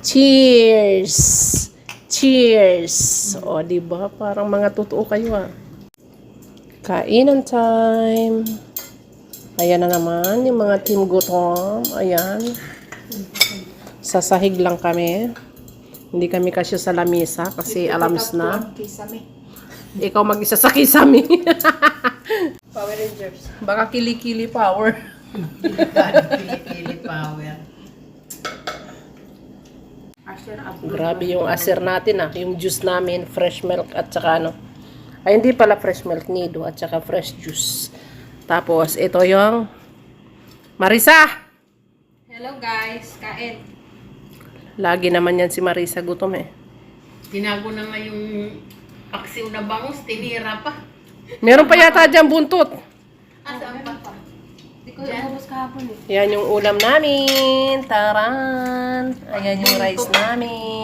Cheers! Cheers! O, diba? Parang mga totoo kayo, ah. Kainan time. Ayan na naman, yung mga team gutom. Ayan. Sasahig lang kami. Hindi kami kasi sa lamisa kasi alams na. Ikaw mag-isa sa kisame. Power Rangers. Baka kili-kili power. Pili power. Grabe yung aser natin, ah. Yung juice namin, fresh milk at saka ano. Ay, hindi pala fresh milk, nido at saka fresh juice. Tapos, ito yung Marisa! Hello guys, kain. Lagi naman yan si Marisa gutom, eh. Tinago na nga yung paksiw na bangus, tinira pa. Meron pa yata dyan buntot. Saan pa? Hindi ko ubos kahapon eh. Yan yung ulam namin. Taran! Ayan yung rice namin.